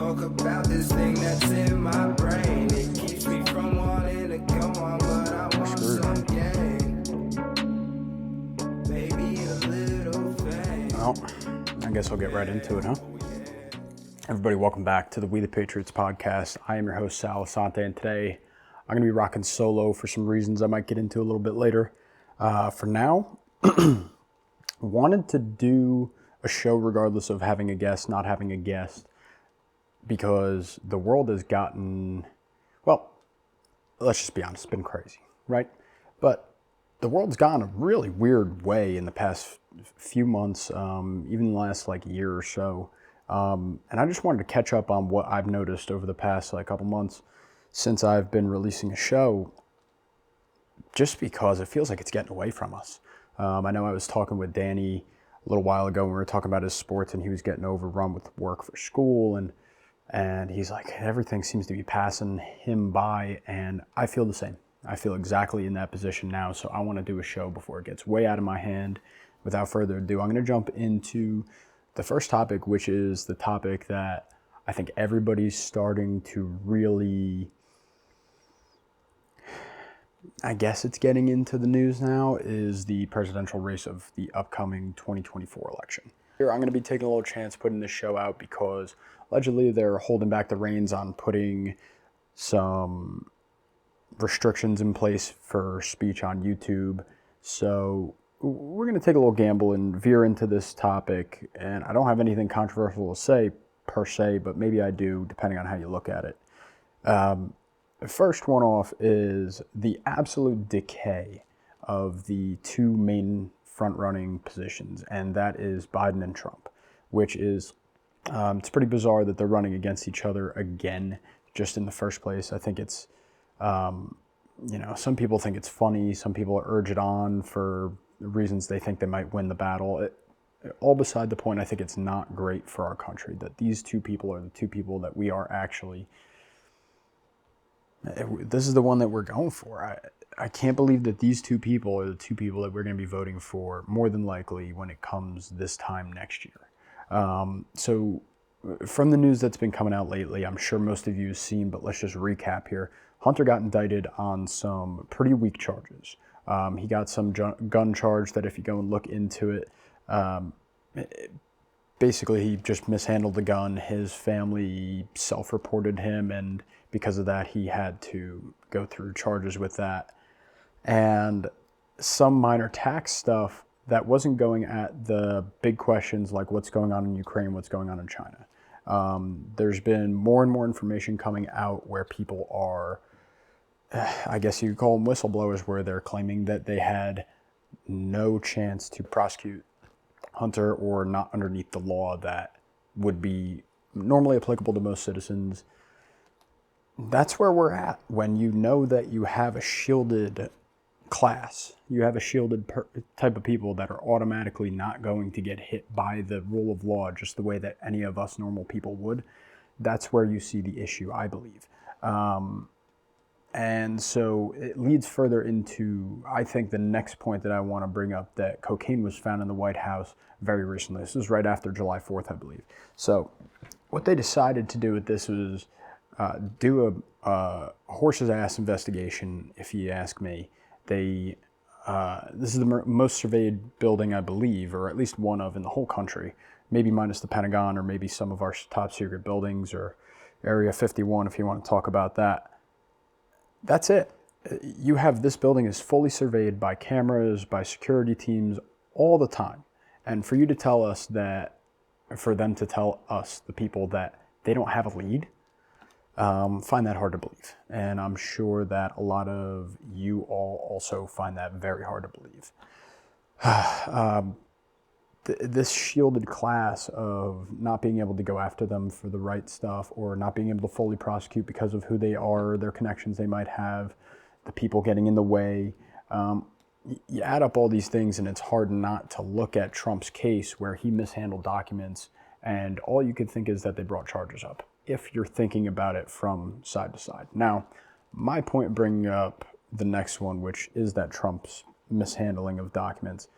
talk about this thing that's in my brain. It keeps me from wanting to go on, but I want some gain. Maybe a little fame. Well, I guess I'll get right into it, huh? Everybody, welcome back to the We The Patriots Podcast. I am your host, Sal Assante, and today I'm going to be rocking solo for some reasons I might get into a little bit later. For now, wanted to do a show regardless of having a guest, not having a guest, because the world has gotten, well, let's just be honest, it's been crazy, right? But the world's gone a really weird way in the past few months, even the last year or so. And I just wanted to catch up on what I've noticed over the past couple months since I've been releasing a show, just because it feels like it's getting away from us. I know I was talking with Danny a little while ago when we were talking about his sports, and he was getting overrun with work for school, and he's like, everything seems to be passing him by, and I feel the same. I feel exactly in that position now, so I want to do a show before it gets way out of my hand. Without further ado, I'm going to jump into the first topic, which is the topic that I think everybody's starting to really, I guess it's getting into the news now, is the presidential race of the upcoming 2024 election. Here, I'm going to be taking a little chance putting this show out because allegedly they're holding back the reins on putting some restrictions in place for speech on YouTube. So we're going to take a little gamble and veer into this topic, and I don't have anything controversial to say per se, but maybe I do depending on how you look at it. The first one off is the absolute decay of the two main front-running positions, and that is Biden and Trump, which is, it's pretty bizarre that they're running against each other again, just in the first place. I think it's, some people think it's funny, some people urge it on for reasons they think they might win the battle. All beside the point, I think it's not great for our country that these two people are the two people that we are actually, this is the one that we're going for. I can't believe that these two people are the two people that we're going to be voting for more than likely when it comes this time next year. So from the news that's been coming out lately, I'm sure most of you have seen, but let's just recap here. Hunter got indicted on some pretty weak charges. He got some gun charge that if you go and look into it, basically he just mishandled the gun. His family self-reported him, and because of that, he had to go through charges with that. And some minor tax stuff that wasn't going at the big questions like what's going on in Ukraine, what's going on in China. There's been more and more information coming out where people are, I guess you could call them whistleblowers, where they're claiming that they had no chance to prosecute Hunter or not underneath the law that would be normally applicable to most citizens. That's where we're at when you know that you have a shielded class. You have a shielded type of people that are automatically not going to get hit by the rule of law just the way that any of us normal people would. That's where you see the issue, I believe. And so it leads further into, I think, the next point that I want to bring up, that cocaine was found in the White House very recently. This was right after July 4th, I believe. So what they decided to do with this was do a horse's ass investigation, if you ask me. This is the most surveyed building, I believe, or at least one of in the whole country, maybe minus the Pentagon or maybe some of our top secret buildings or Area 51 if you want to talk about that. That's it. You have this building is fully surveyed by cameras, by security teams all the time. And for you to tell us that, for them to tell us, the people, that they don't have a lead, find that hard to believe. And I'm sure that a lot of you all also find that very hard to believe. This shielded class of not being able to go after them for the right stuff, or not being able to fully prosecute because of who they are, their connections they might have, the people getting in the way. You add up all these things, and it's hard not to look at Trump's case where he mishandled documents, and all you could think is that they brought charges up, if you're thinking about it from side to side. Now, my point bringing up the next one, which is that Trump's mishandling of documents,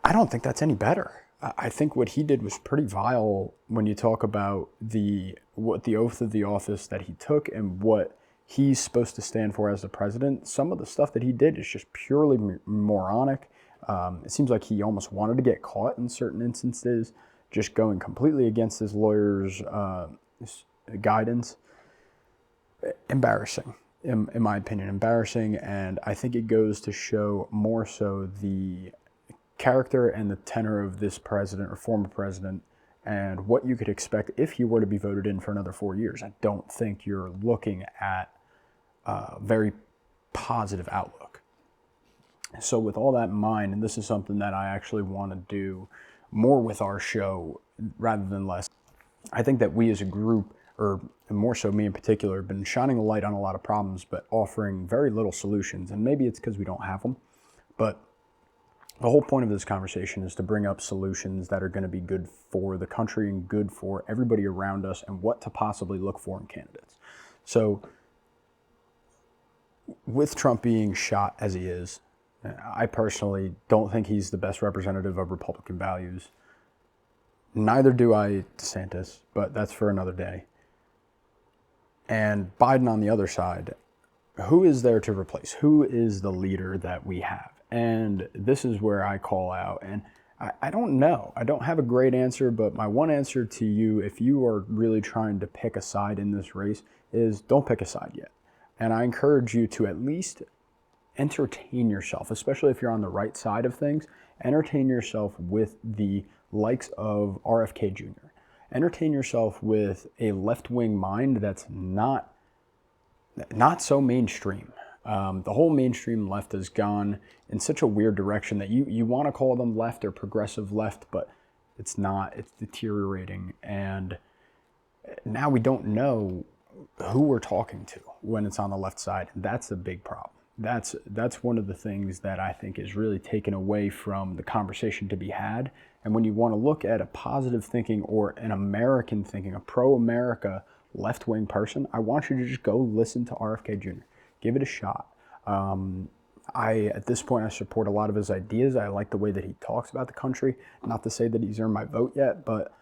I don't think that's any better. I think what he did was pretty vile when you talk about what the oath of the office that he took and what he's supposed to stand for as the president. Some of the stuff that he did is just purely moronic. It seems like he almost wanted to get caught in certain instances, just going completely against his lawyer's guidance. Embarrassing, in my opinion, embarrassing. And I think it goes to show more so the character and the tenor of this president or former president and what you could expect if he were to be voted in for another 4 years. I don't think you're looking at a very positive outlook. So with all that in mind, and this is something that I actually want to do more with our show rather than less, I think that we as a group, or more so me in particular, have been shining a light on a lot of problems, but offering very little solutions. And maybe it's because we don't have them, but the whole point of this conversation is to bring up solutions that are going to be good for the country and good for everybody around us and what to possibly look for in candidates. So with Trump being shot as he is, I personally don't think he's the best representative of Republican values. Neither do I DeSantis, but that's for another day. And Biden on the other side, who is there to replace? Who is the leader that we have? And this is where I call out, and I don't know. I don't have a great answer, but my one answer to you, if you are really trying to pick a side in this race, is don't pick a side yet. And I encourage you to at least entertain yourself, especially if you're on the right side of things. Entertain yourself with the likes of RFK Jr. Entertain yourself with a left-wing mind that's not so mainstream. The whole mainstream left has gone in such a weird direction that you want to call them left or progressive left, but it's not. It's deteriorating. And now we don't know who we're talking to when it's on the left side. That's a big problem. That's one of the things that I think is really taken away from the conversation to be had. And when you want to look at a positive thinking or an American thinking, a pro-America left-wing person, I want you to just go listen to RFK Jr. Give it a shot. At this point, I support a lot of his ideas. I like the way that he talks about the country. Not to say that he's earned my vote yet, but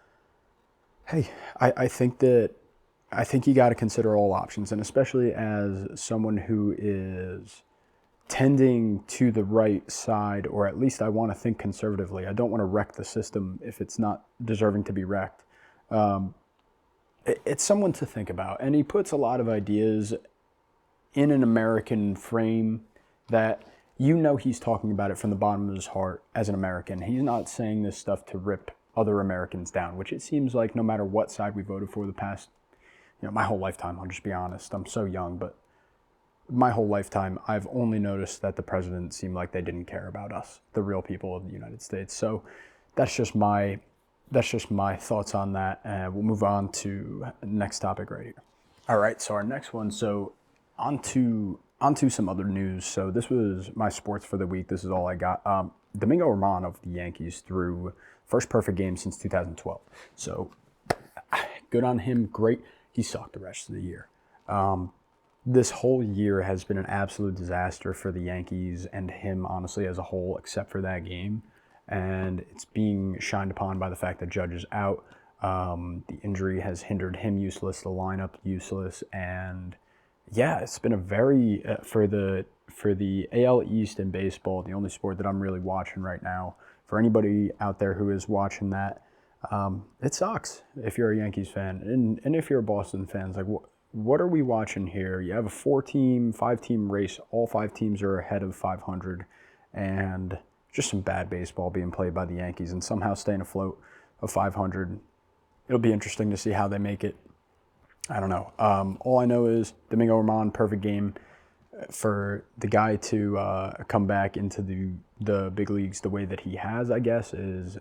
hey, I think you got to consider all options, and especially as someone who is tending to the right side, or at least I want to think conservatively. I don't want to wreck the system if it's not deserving to be wrecked. It's someone to think about, and he puts a lot of ideas in an American frame that he's talking about it from the bottom of his heart as an American. He's not saying this stuff to rip other Americans down, which it seems like no matter what side we voted for the past, my whole lifetime, I'll just be honest, I'm so young, but my whole lifetime, I've only noticed that the president seemed like they didn't care about us, the real people of the United States. So that's just my thoughts on that. And we'll move on to next topic right here. All right, so our next one, so onto some other news. So this was my sports for the week. This is all I got. Domingo Germán of the Yankees threw first perfect game since 2012. So good on him. Great. He sucked the rest of the year. This whole year has been an absolute disaster for the Yankees and him, honestly, as a whole, except for that game. And it's being shined upon by the fact that Judge is out. The injury has hindered him useless, the lineup useless, and yeah, it's been a very for the AL East in baseball, the only sport that I'm really watching right now. For anybody out there who is watching that, it sucks if you're a Yankees fan, and if you're a Boston fan. It's like, what are we watching here? You have a 5-team race. All 5 teams are ahead of 500, and just some bad baseball being played by the Yankees, and somehow staying afloat of 500. It'll be interesting to see how they make it. I don't know. All I know is Domingo Germán, perfect game. For the guy to come back into the big leagues the way that he has, I guess, is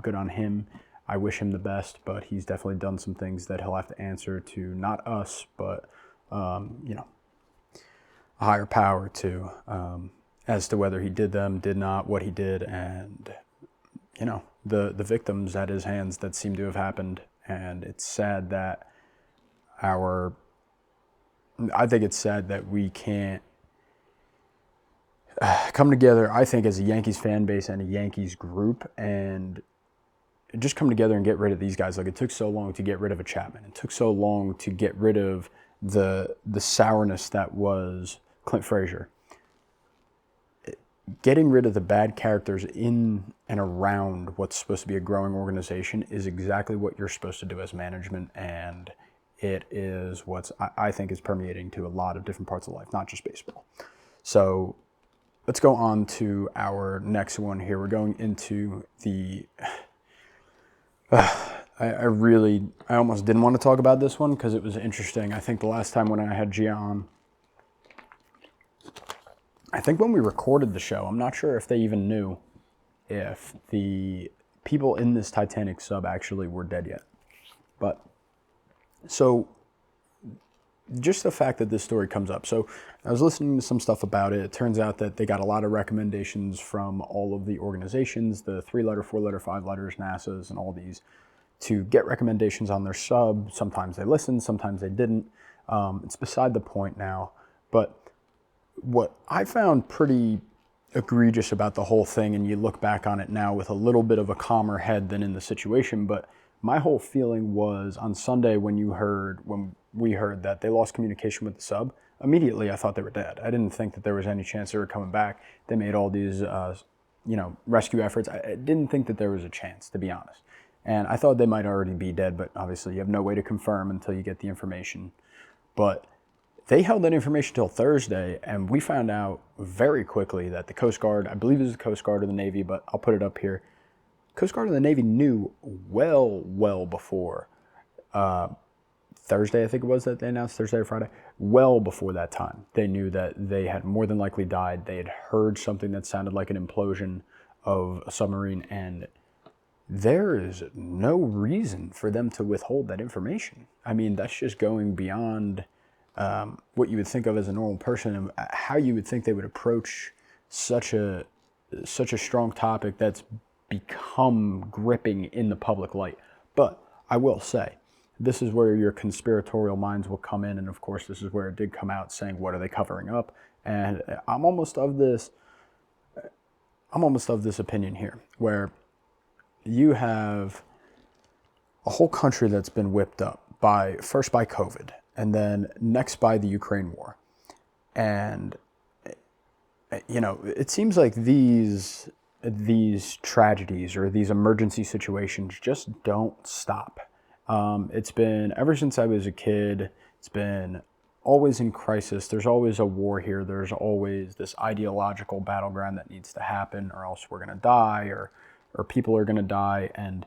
good on him. I wish him the best, but he's definitely done some things that he'll have to answer to, not us, but a higher power to, as to whether he did them, did not, what he did, and the victims at his hands that seem to have happened. And it's sad that I think it's sad that we can't come together, I think, as a Yankees fan base and a Yankees group, and just come together and get rid of these guys. Like, it took so long to get rid of a Chapman. It took so long to get rid of the sourness that was Clint Frazier. Getting rid of the bad characters in and around what's supposed to be a growing organization is exactly what you're supposed to do as management, and it is what I think is permeating to a lot of different parts of life, not just baseball. So let's go on to our next one here. We're going into the... I almost didn't want to talk about this one because it was interesting. I think the last time when I had Gia on, I think when we recorded the show, I'm not sure if they even knew if the people in this Titanic sub actually were dead yet. But, so, just the fact that this story comes up. So, I was listening to some stuff about it. It turns out that they got a lot of recommendations from all of the organizations, the 3-letter, 4-letter, 5 letters, NASA's, and all these, to get recommendations on their sub. Sometimes they listened, sometimes they didn't. It's beside the point now. But what I found pretty egregious about the whole thing, and you look back on it now with a little bit of a calmer head than in the situation, but my whole feeling was on Sunday when we heard that they lost communication with the sub, immediately I thought they were dead. I didn't think that there was any chance they were coming back. They made all these rescue efforts. I didn't think that there was a chance, to be honest. And I thought they might already be dead, but obviously you have no way to confirm until you get the information. But they held that information till Thursday, and we found out very quickly that the Coast Guard, I believe it was the Coast Guard or the Navy, but I'll put it up here. Coast Guard and the Navy knew well before Thursday, I think it was that they announced, Thursday or Friday, well before that time. They knew that they had more than likely died. They had heard something that sounded like an implosion of a submarine, and there is no reason for them to withhold that information. I mean, that's just going beyond what you would think of as a normal person, and how you would think they would approach such a strong topic that's become gripping in the public light. But I will say, this is where your conspiratorial minds will come in, and of course this is where it did come out saying, what are they covering up? And I'm almost of this opinion here, where you have a whole country that's been whipped up first by COVID, and then next by the Ukraine war. And, it seems like these tragedies or these emergency situations just don't stop. It's been, ever since I was a kid, it's been always in crisis. There's always a war here. There's always this ideological battleground that needs to happen, or else we're going to die, or people are going to die. And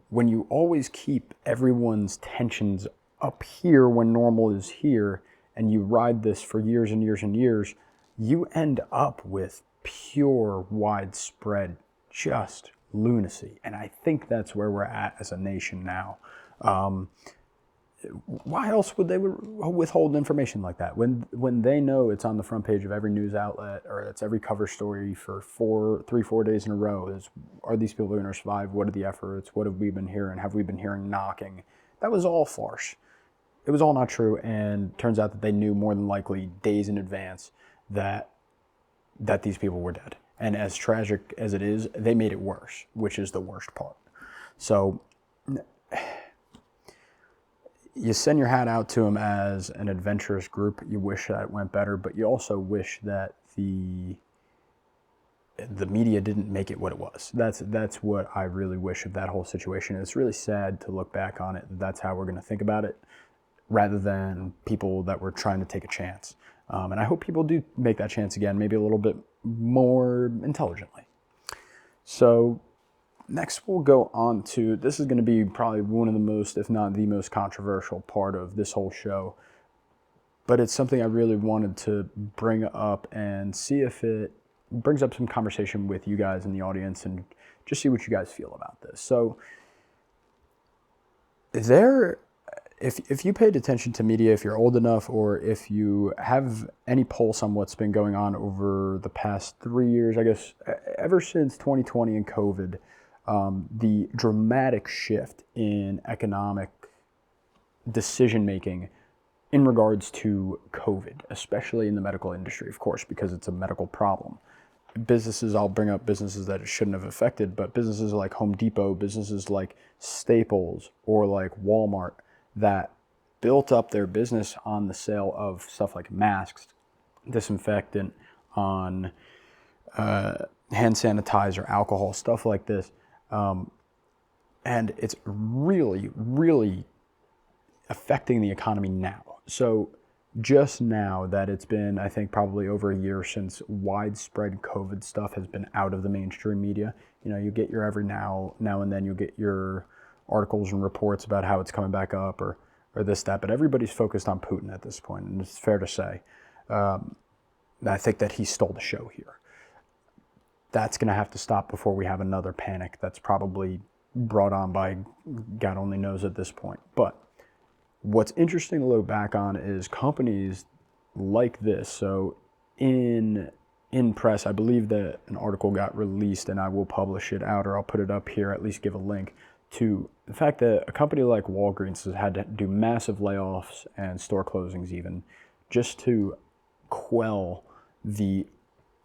when you always keep everyone's tensions up here when normal is here, and you ride this for years and years and years, you end up with pure, widespread, just lunacy. And I think that's where we're at as a nation now. Why else would they withhold information like that when they know it's on the front page of every news outlet, or it's every cover story for 4 days in a row? Are these people going to survive? What are the efforts? What have we been hearing? Have we been hearing knocking? That was all farce. It was all not true, and turns out that they knew more than likely days in advance that these people were dead. And as tragic as it is, they made it worse, which is the worst part. So you send your hat out to them as an adventurous group. You wish that it went better, but you also wish that the media didn't make it what it was. That's what I really wish of that whole situation. It's really sad to look back on it. That's how we're going to think about it, rather than people that were trying to take a chance. And I hope people do make that chance again, maybe a little bit more intelligently. So next we'll go on to, this is going to be probably one of the most, if not the most controversial part of this whole show. But it's something I really wanted to bring up and see if it brings up some conversation with you guys in the audience, and just see what you guys feel about this. So if you paid attention to media, if you're old enough, or if you have any pulse on what's been going on over the past 3 years, I guess, ever since 2020 and COVID, the dramatic shift in economic decision-making in regards to COVID, especially in the medical industry, of course, because it's a medical problem. businesses, I'll bring up businesses that it shouldn't have affected, but businesses like Home Depot, businesses like Staples or like Walmart that built up their business on the sale of stuff like masks, disinfectant, on hand sanitizer, alcohol, stuff like this. And it's really, really affecting the economy now. So just now that it's been, I think, probably over a year since widespread COVID stuff has been out of the mainstream media. You know, you get your every now and then you'll get your articles and reports about how it's coming back up or this, that, but everybody's focused on Putin at this point, and it's fair to say. I think that he stole the show here. That's going to have to stop before we have another panic that's probably brought on by God only knows at this point. But what's interesting to look back on is companies like this. So in press, I believe that an article got released, and I will publish it out, or I'll put it up here, at least give a link to the fact that a company like Walgreens has had to do massive layoffs and store closings even just to quell the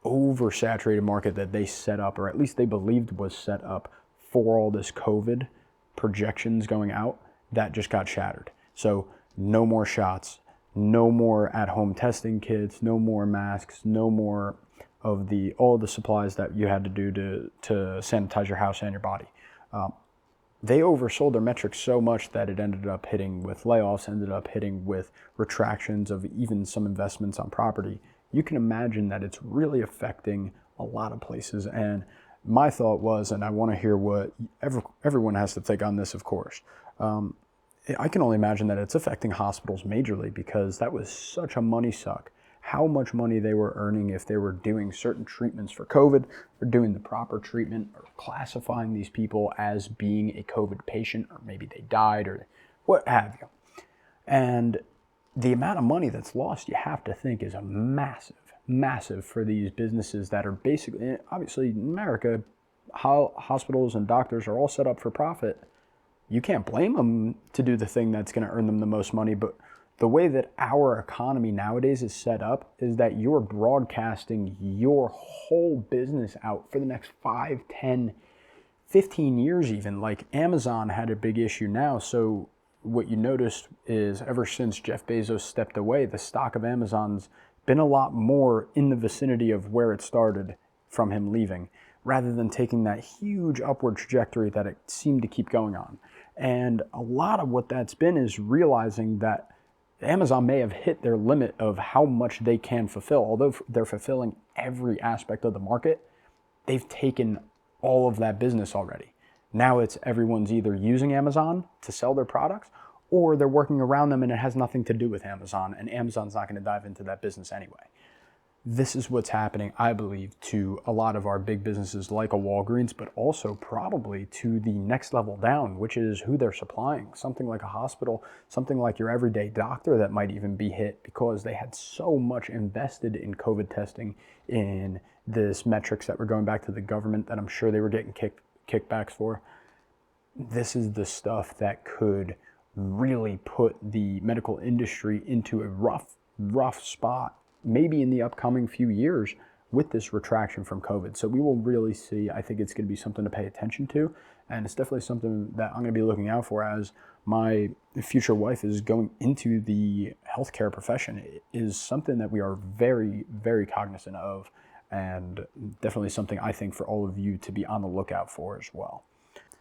oversaturated market that they set up, or at least they believed was set up for all this COVID projections going out, that just got shattered. So no more shots, no more at-home testing kits, no more masks, no more of all the supplies that you had to do to sanitize your house and your body. They oversold their metrics so much that it ended up hitting with layoffs, ended up hitting with retractions of even some investments on property. You can imagine that it's really affecting a lot of places. And my thought was, and I want to hear what everyone has to think on this, of course. I can only imagine that it's affecting hospitals majorly, because that was such a money suck. How much money they were earning if they were doing certain treatments for COVID, or doing the proper treatment, or classifying these people as being a COVID patient, or maybe they died, or what have you. And the amount of money that's lost, you have to think, is a massive for these businesses that are basically, obviously in America, hospitals and doctors are all set up for profit. You can't blame them to do the thing that's going to earn them the most money, but the way that our economy nowadays is set up is that you're broadcasting your whole business out for the next 5, 10, 15 years even. Like Amazon had a big issue now. So what you noticed is ever since Jeff Bezos stepped away, the stock of Amazon's been a lot more in the vicinity of where it started from him leaving, rather than taking that huge upward trajectory that it seemed to keep going on. And a lot of what that's been is realizing that Amazon may have hit their limit of how much they can fulfill. Although they're fulfilling every aspect of the market, they've taken all of that business already. Now it's everyone's either using Amazon to sell their products, or they're working around them and it has nothing to do with Amazon, and Amazon's not going to dive into that business anyway. This is what's happening, I believe, to a lot of our big businesses like a Walgreens, but also probably to the next level down, which is who they're supplying. Something like a hospital, something like your everyday doctor that might even be hit because they had so much invested in COVID testing, in this metrics that were going back to the government that I'm sure they were getting kickbacks for. This is the stuff that could really put the medical industry into a rough spot, maybe in the upcoming few years, with this retraction from COVID. So we will really see. I think it's going to be something to pay attention to, and it's definitely something that I'm going to be looking out for as my future wife is going into the healthcare profession. It is something that we are very, very cognizant of, and definitely something I think for all of you to be on the lookout for as well.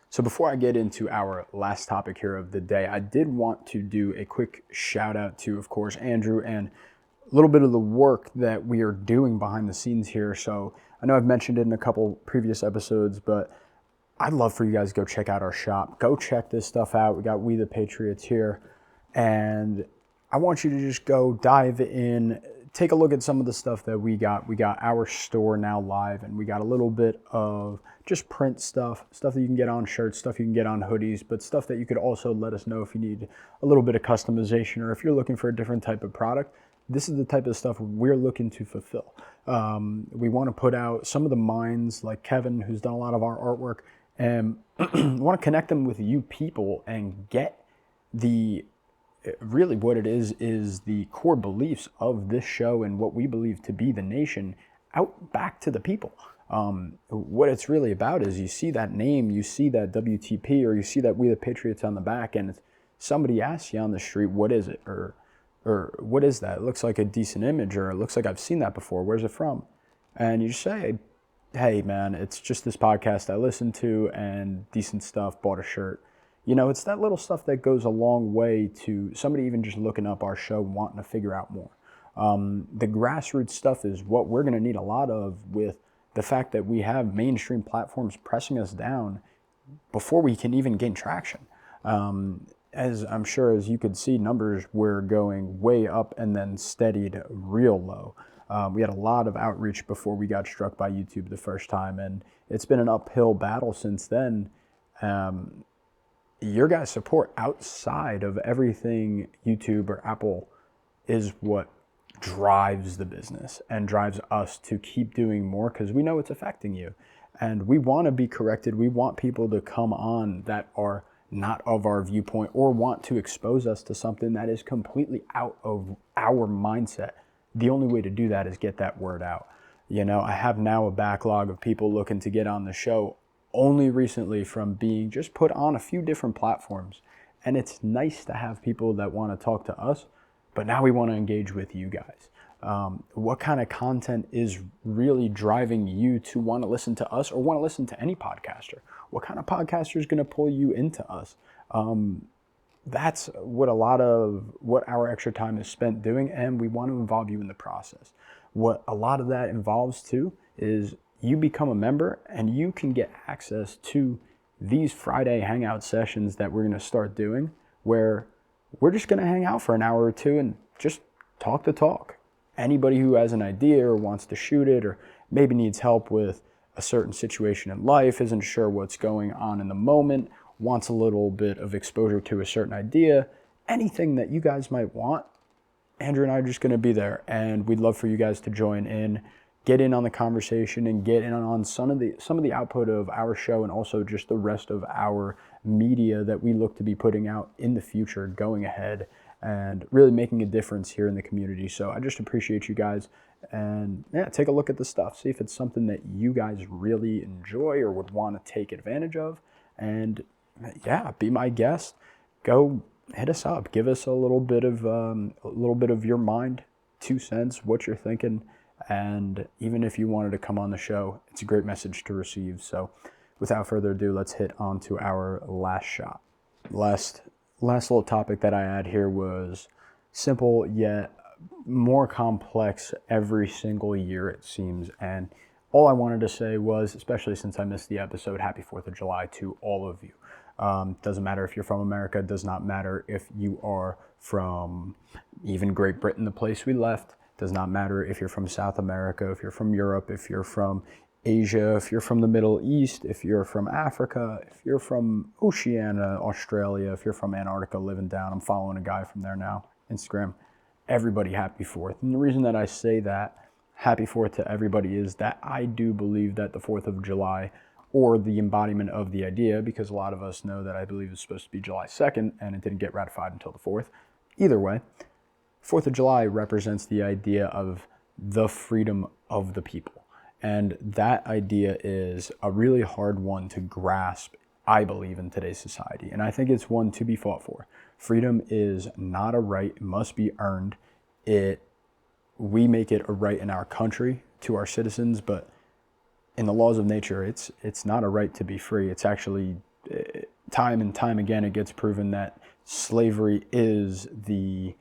So before I get into our last topic here of the day, I did want to do a quick shout out to, of course, Andrew, and a little bit of the work that we are doing behind the scenes here. So I know I've mentioned it in a couple previous episodes, but I'd love for you guys to go check out our shop. Go check this stuff out. We got We The Patriots here, and I want you to just go dive in, take a look at some of the stuff that we got. We got our store now live, and we got a little bit of just print stuff that you can get on shirts, stuff you can get on hoodies, but stuff that you could also let us know if you need a little bit of customization, or if you're looking for a different type of product. This is the type of stuff we're looking to fulfill. We want to put out some of the minds like Kevin, who's done a lot of our artwork, and want to connect them with you people and get really what it is the core beliefs of this show and what we believe to be the nation out back to the people. What it's really about is you see that name, you see that WTP, or you see that We The Patriots on the back, and somebody asks you on the street, what is it? Or what is that? It looks like a decent image, or it looks like I've seen that before. Where's it from? And you just say, hey man, it's just this podcast I listened to and decent stuff, bought a shirt. It's that little stuff that goes a long way to somebody even just looking up our show, wanting to figure out more. The grassroots stuff is what we're going to need a lot of, with the fact that we have mainstream platforms pressing us down before we can even gain traction. As I'm sure as you could see, numbers were going way up and then steadied real low. We had a lot of outreach before we got struck by YouTube the first time, and it's been an uphill battle since then. Your guys' support outside of everything YouTube or Apple is what drives the business and drives us to keep doing more, because we know it's affecting you. And we want to be corrected. We want people to come on that are not of our viewpoint or want to expose us to something that is completely out of our mindset. The only way to do that is get that word out. I have now a backlog of people looking to get on the show only recently from being just put on a few different platforms. And it's nice to have people that want to talk to us, but now we want to engage with you guys. What kind of content is really driving you to want to listen to us or want to listen to any podcaster? What kind of podcaster is going to pull you into us? That's what what our extra time is spent doing, and we want to involve you in the process. What a lot of that involves too is you become a member and you can get access to these Friday hangout sessions that we're going to start doing, where we're just going to hang out for an hour or two and just talk the talk. Anybody who has an idea or wants to shoot it, or maybe needs help with a certain situation in life, isn't sure what's going on in the moment, wants a little bit of exposure to a certain idea, anything that you guys might want, Andrew and I are just going to be there, and we'd love for you guys to join in, get in on the conversation, and get in on some of the output of our show, and also just the rest of our media that we look to be putting out in the future, going ahead and really making a difference here in the community. So I just appreciate you guys, and take a look at the stuff, see if it's something that you guys really enjoy or would want to take advantage of, and be my guest. Go hit us up, give us a little bit of your mind, 2 cents, what you're thinking. And even if you wanted to come on the show, it's a great message to receive. So without further ado, let's hit on to our last shot. Last little topic that I had here was simple yet more complex every single year, it seems. And all I wanted to say was, especially since I missed the episode, happy 4th of July to all of you. Doesn't matter if you're from America, does not matter if you are from even Great Britain, the place we left. Does not matter if you're from South America, if you're from Europe, if you're from Asia, if you're from the Middle East, if you're from Africa, if you're from Oceania, Australia, if you're from Antarctica living down. I'm following a guy from there now, Instagram. Everybody, happy 4th. And the reason that I say that, happy 4th to everybody, is that I do believe that the 4th of July, or the embodiment of the idea, because a lot of us know that I believe it's supposed to be July 2nd and it didn't get ratified until the 4th. Either way, 4th of July represents the idea of the freedom of the people. And that idea is a really hard one to grasp, I believe, in today's society. And I think it's one to be fought for. Freedom is not a right, it must be earned. We make it a right in our country to our citizens, but in the laws of nature, it's not a right to be free. It's actually, time and time again, it gets proven that slavery is the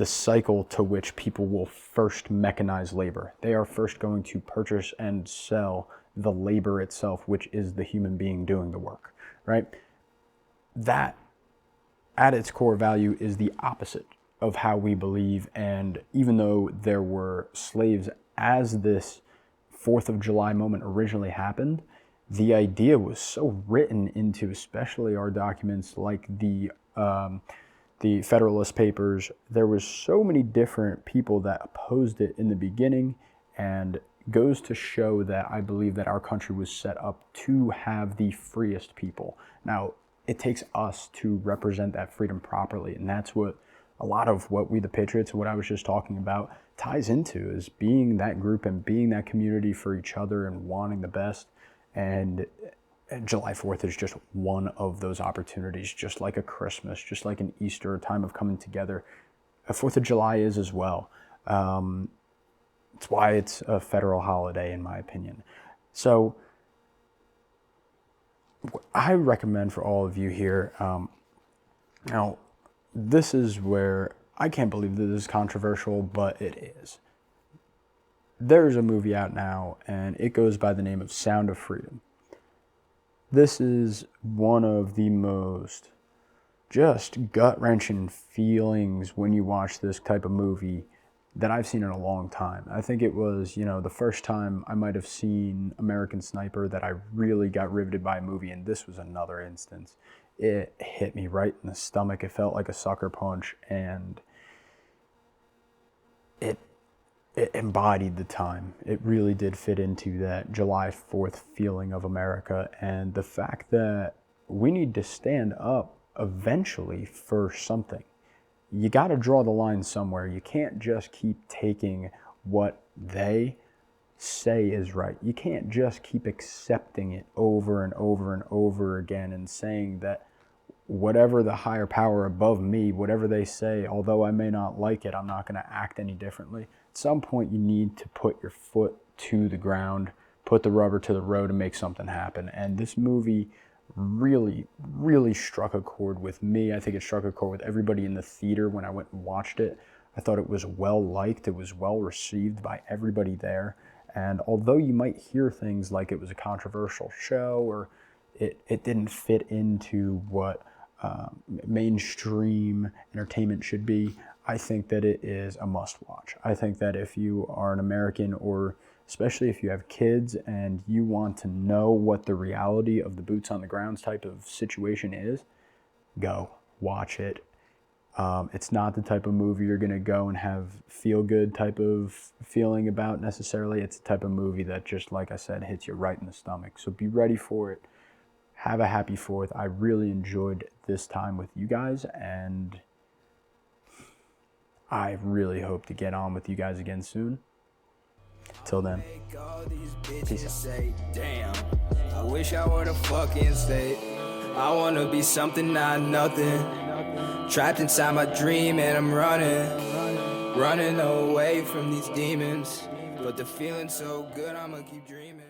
cycle to which people will first mechanize labor. They are first going to purchase and sell the labor itself, which is the human being doing the work, right? That, at its core value, is the opposite of how we believe. And even though there were slaves as this 4th of July moment originally happened, the idea was so written into, especially our documents like the Federalist Papers. There was so many different people that opposed it in the beginning, and goes to show that I believe that our country was set up to have the freest people. Now, it takes us to represent that freedom properly, and that's what a lot of what We The Patriots and what I was just talking about ties into, is being that group and being that community for each other and wanting the best. And July 4th is just one of those opportunities, just like a Christmas, just like an Easter, a time of coming together. A 4th of July is as well. It's why it's a federal holiday, in my opinion. So I recommend for all of you here, now this is where I can't believe that this is controversial, but it is. There's a movie out now, and it goes by the name of Sound of Freedom. This is one of the most just gut-wrenching feelings when you watch this type of movie that I've seen in a long time. I think it was, the first time I might have seen American Sniper that I really got riveted by a movie, and this was another instance. It hit me right in the stomach. It felt like a sucker punch, and it embodied the time. It really did fit into that July 4th feeling of America, and the fact that we need to stand up eventually for something. You got to draw the line somewhere. You can't just keep taking what they say is right. You can't just keep accepting it over and over and over again and saying that whatever the higher power above me, whatever they say, although I may not like it, I'm not going to act any differently. At some point, you need to put your foot to the ground, put the rubber to the road, and make something happen. And this movie really, really struck a chord with me. I think it struck a chord with everybody in the theater when I went and watched it. I thought it was well liked. It was well received by everybody there. And although you might hear things like it was a controversial show, or it didn't fit into what mainstream entertainment should be, I think that it is a must-watch. I think that if you are an American, or especially if you have kids and you want to know what the reality of the boots on the ground type of situation is, go watch it. It's not the type of movie you're going to go and have feel-good type of feeling about necessarily. It's the type of movie that, just like I said, hits you right in the stomach. So be ready for it. Have a happy 4th. I really enjoyed this time with you guys, and I really hope to get on with you guys again soon. Till then, peace out. Say, damn, I wish I were the fucking state. I wanna be something, not nothing. Trapped inside my dream and I'm running away from these demons. But the feeling's so good, I'ma keep dreaming.